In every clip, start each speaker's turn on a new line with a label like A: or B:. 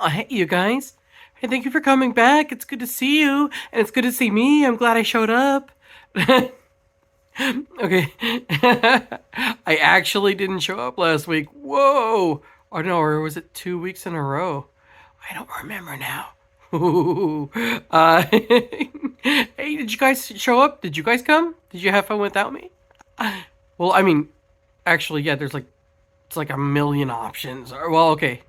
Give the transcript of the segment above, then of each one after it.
A: Oh, hey, you guys. Hey, thank you for coming back. It's good to see you, and it's good to see me. I'm glad I showed up. Okay. I actually didn't show up last week. Whoa. Or no, or was it 2 weeks in a row? I don't remember now. Ooh. Hey, did you guys show up? Did you guys come? Did you have fun without me? Well, I mean, actually, yeah, it's like a million options. Well, okay,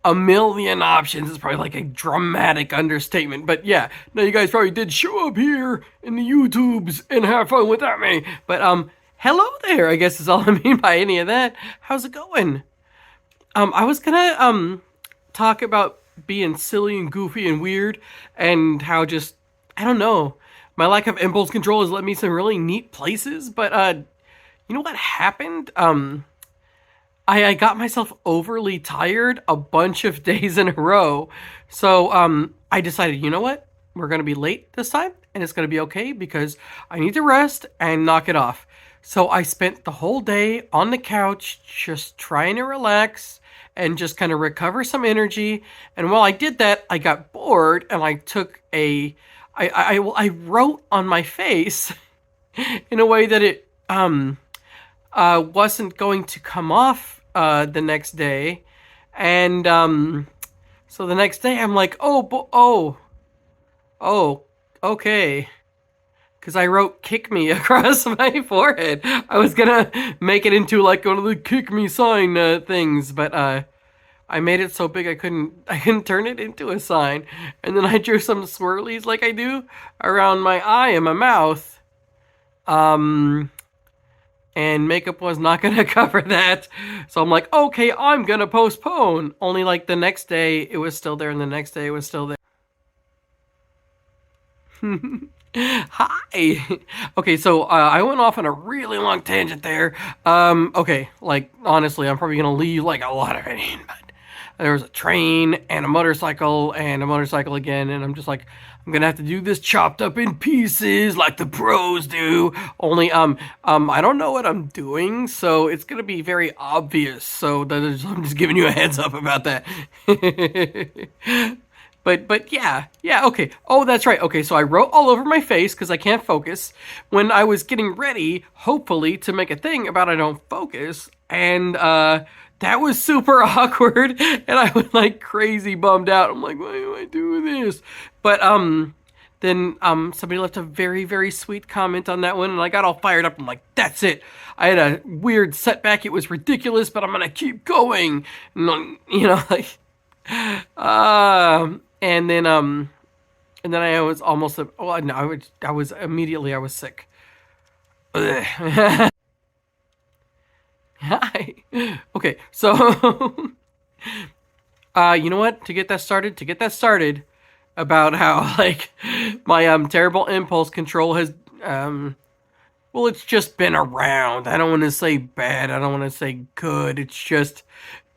A: a million options is probably like a dramatic understatement. But yeah, no, you guys probably did show up here in the YouTubes and have fun without me. But hello there, I guess is all I mean by any of that. How's it going? I was gonna talk about being silly and goofy and weird and how just I don't know. My lack of impulse control has led me some really neat places, but you know what happened? I got myself overly tired a bunch of days in a row. So I decided, you know what? We're going to be late this time and it's going to be okay because I need to rest and knock it off. So I spent the whole day on the couch just trying to relax and just kind of recover some energy. And while I did that, I got bored and I took a I wrote on my face in a way that it wasn't going to come off the next day, and so the next day I'm like, oh, okay, because I wrote "kick me" across my forehead. I was gonna make it into like one of the "kick me" sign things, but I made it so big I couldn't turn it into a sign, and then I drew some swirlies like I do around my eye and my mouth. Um, and makeup was not gonna cover that. So I'm like, okay, I'm gonna postpone. Only like the next day it was still there, and the next day it was still there. Hi. Okay, so I went off on a really long tangent there. Okay, like honestly, I'm probably gonna leave like a lot of it in, but there was a train and a motorcycle again, and I'm just like, I'm gonna have to do this chopped up in pieces like the pros do. Only I don't know what I'm doing, so it's gonna be very obvious. So I'm just giving you a heads up about that. But yeah, okay. Oh, that's right. Okay, so I wrote all over my face because I can't focus when I was getting ready, hopefully, to make a thing about I don't focus, and that was super awkward, and I was like crazy bummed out. I'm like, why do I do this? But then somebody left a very sweet comment on that one, and I got all fired up. I'm like, that's it. I had a weird setback. It was ridiculous, but I'm gonna keep going. You know, like and then I was almost well, no, I was sick. Hi. Okay, so you know what? To get that started, about how like my terrible impulse control has well, it's just been around. I don't want to say bad. I don't want to say good. It's just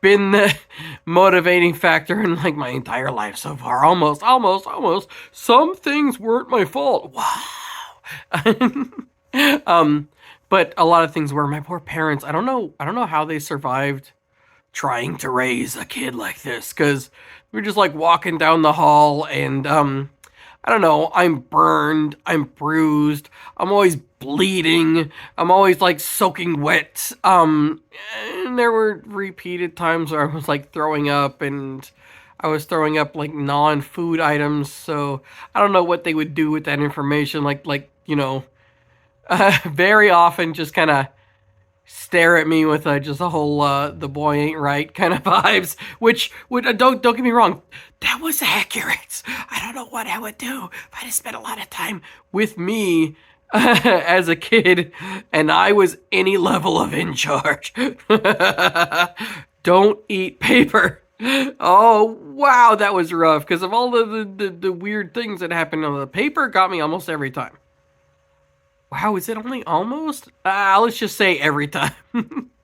A: been the motivating factor in like my entire life so far. Almost. Some things weren't my fault. Wow. um, but a lot of things were. My poor parents. I don't know how they survived trying to raise a kid like this, because we're just like walking down the hall and I don't know, I'm burned, I'm bruised, I'm always bleeding, I'm always like soaking wet. And there were repeated times where I was like throwing up, and I was throwing up like non-food items. So I don't know what they would do with that information. You know, very often just kind of stare at me with just a whole "the boy ain't right" kind of vibes. Which would don't get me wrong, that was accurate. I don't know what I would do if I had spent a lot of time with me as a kid, and I was any level of in charge. Don't eat paper. Oh wow, that was rough because of all the weird things that happened. The paper got me almost every time. Wow, is it only almost? Let's just say every time.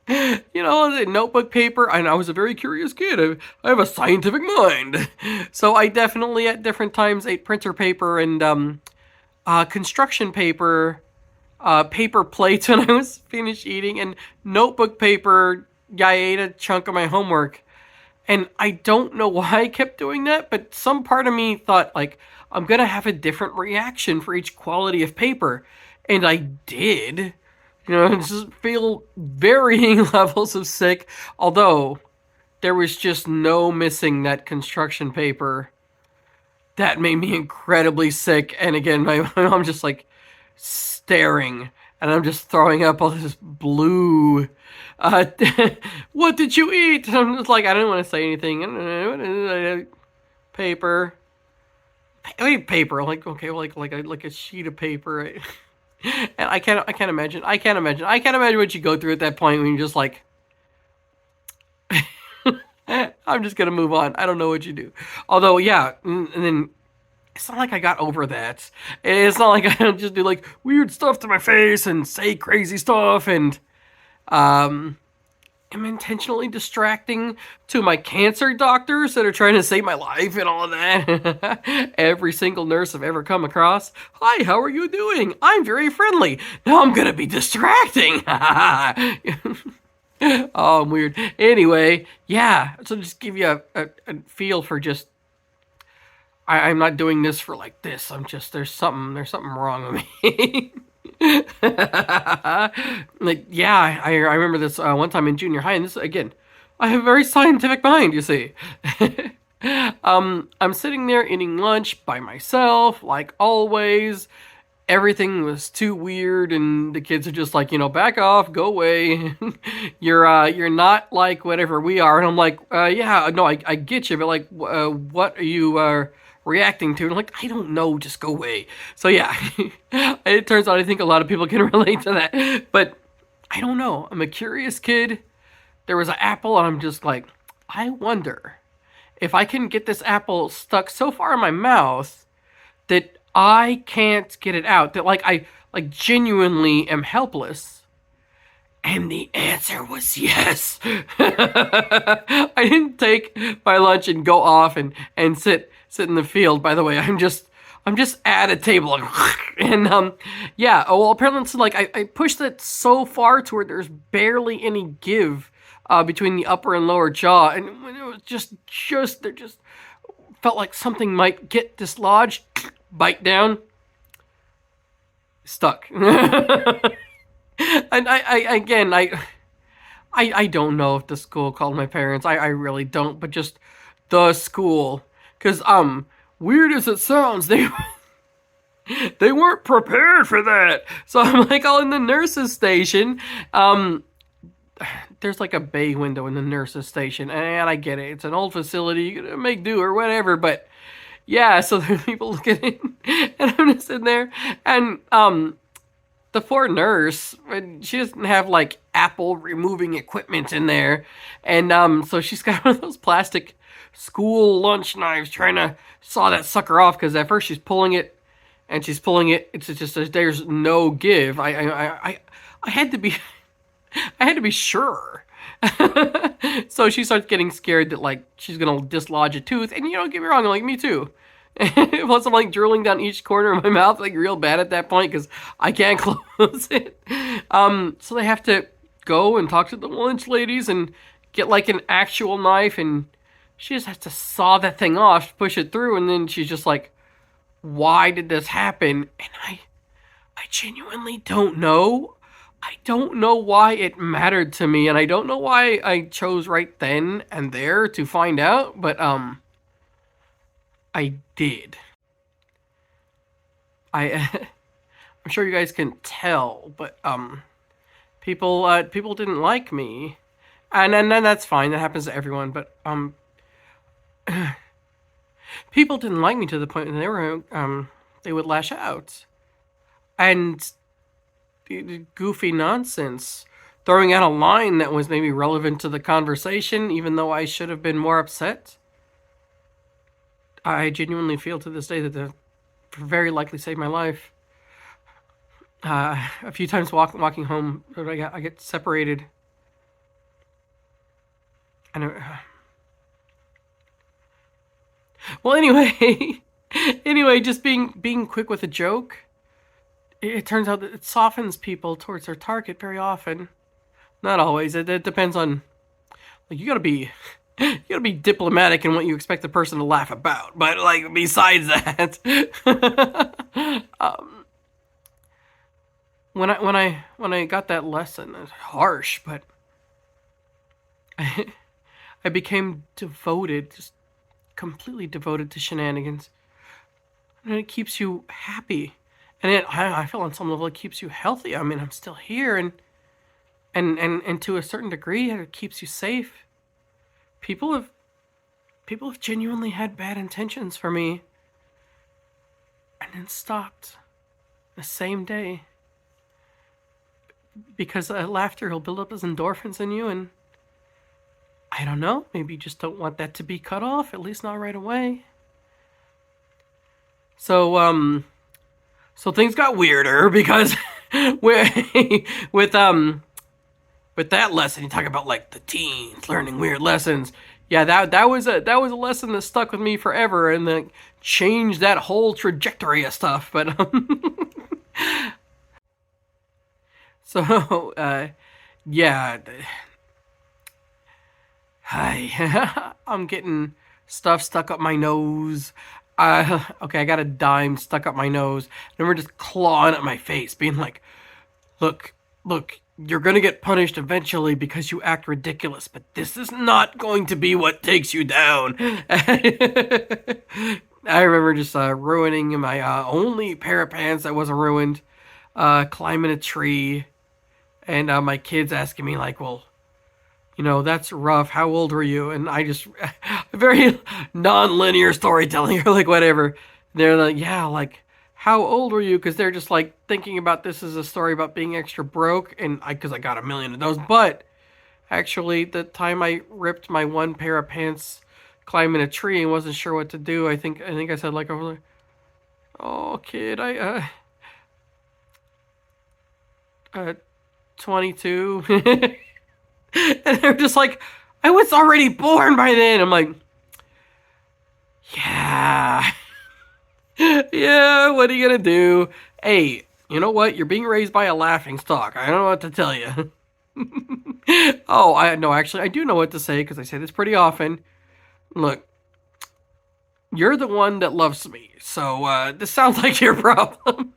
A: You know, the notebook paper, and I was a very curious kid. I have a scientific mind. So I definitely at different times ate printer paper and construction paper, paper plates when I was finished eating, and notebook paper. Yeah, I ate a chunk of my homework. And I don't know why I kept doing that, but some part of me thought, like, I'm going to have a different reaction for each quality of paper. And I did. You know, just feel varying levels of sick. Although, there was just no missing that construction paper. That made me incredibly sick. And again, my mom just like staring. And I'm just throwing up all this blue. Uh, what did you eat? And I'm just like, I didn't want to say anything. Paper. Paper. Like, okay, like a sheet of paper. And I can't imagine. I can't imagine. I can't imagine what you go through at that point when you're just like, I'm just gonna move on. I don't know what you do. Although, yeah, and then it's not like I got over that. It's not like I just do like weird stuff to my face and say crazy stuff and um am intentionally distracting to my cancer doctors that are trying to save my life and all of that. Every single nurse I've ever come across. Hi, how are you doing? I'm very friendly. Now I'm gonna be distracting. Oh, I'm weird. Anyway, yeah. So just give you a feel for just I'm not doing this for like this. I'm just there's something wrong with me. Like yeah, I remember this one time in junior high, and this again, I have a very scientific mind. You see, I'm sitting there eating lunch by myself, like always. Everything was too weird, and the kids are just like, back off, go away. You're not like whatever we are. And I'm like, yeah, no, I get you, but like, what are you reacting to? And I'm like, I don't know, just go away. So yeah, it turns out I think a lot of people can relate to that, but I don't know. I'm a curious kid. There was an apple, and I'm just like, I wonder if I can get this apple stuck so far in my mouth that I can't get it out. That like I like genuinely am helpless. And the answer was yes. I didn't take my lunch and go off and sit in the field. By the way, I'm just at a table and yeah. Oh well, apparently it's like I pushed it so far to where there's barely any give between the upper and lower jaw, and when it was just there just felt like something might get dislodged, bite down, stuck. And I again I don't know if the school called my parents. I really don't, but just the school, because weird as it sounds, they weren't prepared for that. So I'm like all in the nurses station. There's like a bay window in the nurses station, and I get it. It's an old facility. You gotta make do or whatever, but yeah. So there are people looking in, and I'm just sitting there, and the poor nurse, she doesn't have like Apple removing equipment in there, and so she's got one of those plastic school lunch knives trying to saw that sucker off, because at first she's pulling it, and she's pulling it. It's just there's no give. I had to be I had to be sure. So she starts getting scared that like she's gonna dislodge a tooth, and don't get me wrong, like me too. Plus, I'm like drilling down each corner of my mouth, like real bad at that point because I can't close it. So they have to go and talk to the lunch ladies and get like an actual knife, and she just has to saw that thing off, push it through, and then she's just like, "Why did this happen?" And I genuinely don't know. I don't know why it mattered to me, and I don't know why I chose right then and there to find out, but I did. I I'm sure you guys can tell, but people didn't like me. And then that's fine. That happens to everyone, but people didn't like me to the point that they would lash out. And goofy nonsense, throwing out a line that was maybe relevant to the conversation, even though I should have been more upset. I genuinely feel to this day that the very likely saved my life. A few times walking home, I get separated, and well, anyway, anyway, just being quick with a joke. It turns out that it softens people towards their target very often. Not always. It depends on. Like you gotta be You gotta be diplomatic in what you expect the person to laugh about. But like besides that, when I got that lesson, it's harsh, but I became devoted, just completely devoted to shenanigans, and it keeps you happy, and I feel on some level it keeps you healthy. I mean, I'm still here, and to a certain degree, it keeps you safe. People have people have genuinely had bad intentions for me, and then stopped the same day because laughter will build up as endorphins in you, and I don't know, maybe you just don't want that to be cut off, at least not right away. So so things got weirder because with with um with that lesson, you talk about like the teens learning weird lessons. Yeah, that was a lesson that stuck with me forever and that changed that whole trajectory of stuff. But so yeah, hi, I'm getting stuff stuck up my nose. Okay, I got a dime stuck up my nose, and we're just clawing at my face, being like, "Look, look, you're gonna get punished eventually because you act ridiculous, but this is not going to be what takes you down." I remember just ruining my only pair of pants that wasn't ruined, climbing a tree, and my kids asking me like, "Well, that's rough. How old were you?" And I just, very non-linear storytelling, or like whatever. They're like, yeah, like, how old were you? Because they're just like thinking about this as a story about being extra broke, and because I got a million of those. But actually, the time I ripped my one pair of pants climbing a tree and wasn't sure what to do, I think I said like, I was like, "Oh, kid, uh 22." And they're just like, "I was already born by then." I'm like, yeah. Yeah, what are you gonna do? Hey, you know what? You're being raised by a laughing stock. I don't know what to tell you. Oh, I no, actually, I do know what to say because I say this pretty often. Look, you're the one that loves me, so this sounds like your problem.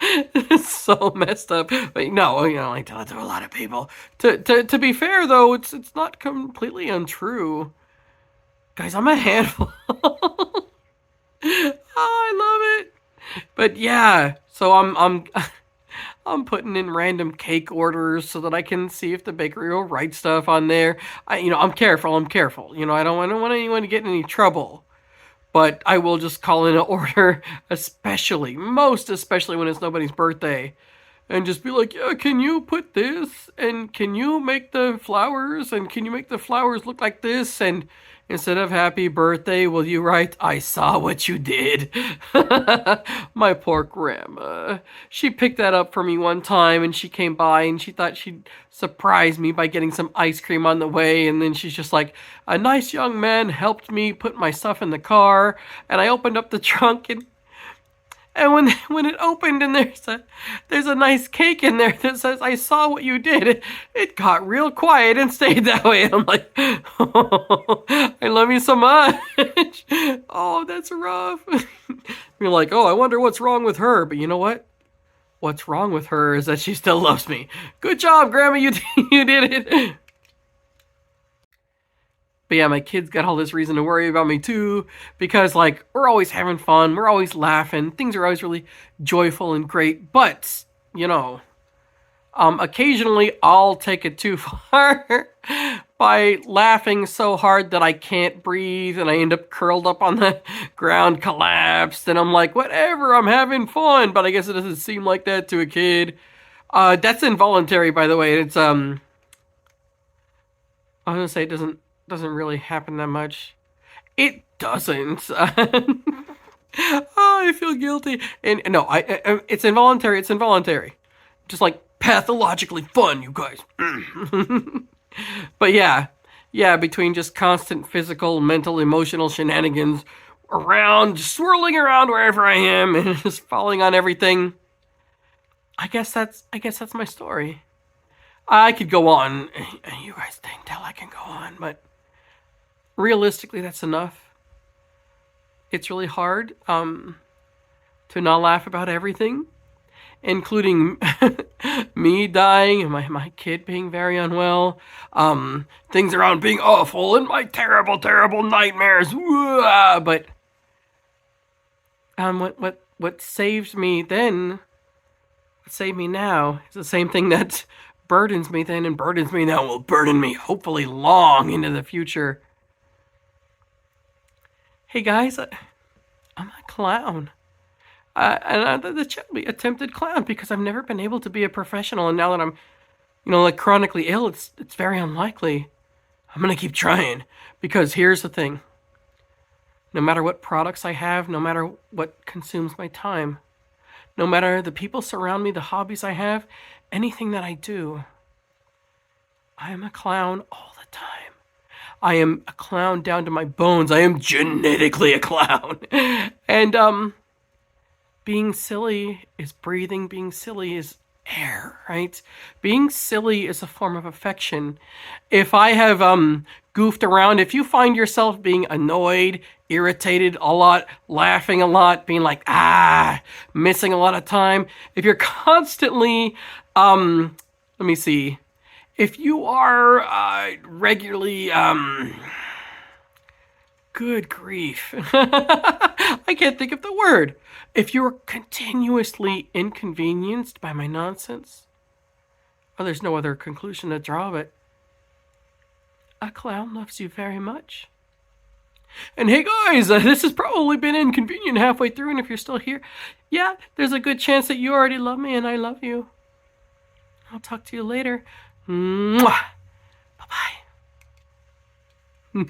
A: It's so messed up. But no, I tell it to a lot of people. To be fair though, it's not completely untrue. Guys, I'm a handful. Oh, I love it. But yeah, so I'm putting in random cake orders so that I can see if the bakery will write stuff on there. I'm careful. I'm careful. I don't want anyone to get in any trouble. But I will just call in an order, most especially when it's nobody's birthday, and just be like, "Yeah, can you put this? And can you make the flowers? And can you make the flowers look like this? And instead of happy birthday, will you write, I saw what you did?" My poor grandma. She picked that up for me one time and she came by and she thought she'd surprise me by getting some ice cream on the way. And then she's just like, "A nice young man helped me put my stuff in the car." And I opened up the trunk and when it opened and there's a nice cake in there that says, "I saw what you did," it got real quiet and stayed that way. I'm like, "Oh, I love you so much." Oh, that's rough. You're like, "Oh, I wonder what's wrong with her." But you know what? What's wrong with her is that she still loves me. Good job, Grandma. You did it. But yeah, my kids got all this reason to worry about me too, because like we're always having fun, we're always laughing, things are always really joyful and great. But occasionally I'll take it too far by laughing so hard that I can't breathe, and I end up curled up on the ground, collapsed, and I'm like, whatever, I'm having fun. But I guess it doesn't seem like that to a kid. That's involuntary, by the way. I was gonna say it doesn't really happen that much. It doesn't. Oh, I feel guilty. And no, it's involuntary. It's involuntary. Just like pathologically fun, you guys. But yeah, between just constant physical, mental, emotional shenanigans around, just swirling around wherever I am, and just falling on everything. I guess that's my story. I could go on, and you guys think tell I can go on, but realistically, that's enough. It's really hard to not laugh about everything, including me dying and my kid being very unwell, things around being awful and my terrible, terrible nightmares. But what saved me then, what saved me now, is the same thing that burdens me then and burdens me now will burden me hopefully long into the future. Hey guys, I'm a clown. The attempted clown, because I've never been able to be a professional, and now that I'm, like chronically ill, it's very unlikely. I'm gonna keep trying, because here's the thing. No matter what products I have, no matter what consumes my time, no matter the people surround me, the hobbies I have, anything that I do, I am a clown all the time. I am a clown down to my bones. I am genetically a clown. And being silly is breathing. Being silly is air, right? Being silly is a form of affection. If I have goofed around, if you find yourself being annoyed, irritated a lot, laughing a lot, being like, missing a lot of time, if you're constantly, let me see, if you are regularly, good grief, I can't think of the word. If you're continuously inconvenienced by my nonsense, well, there's no other conclusion to draw, but a clown loves you very much. And hey guys, this has probably been inconvenient halfway through, and if you're still here, yeah, there's a good chance that you already love me and I love you. I'll talk to you later. Mwah. Bye-bye.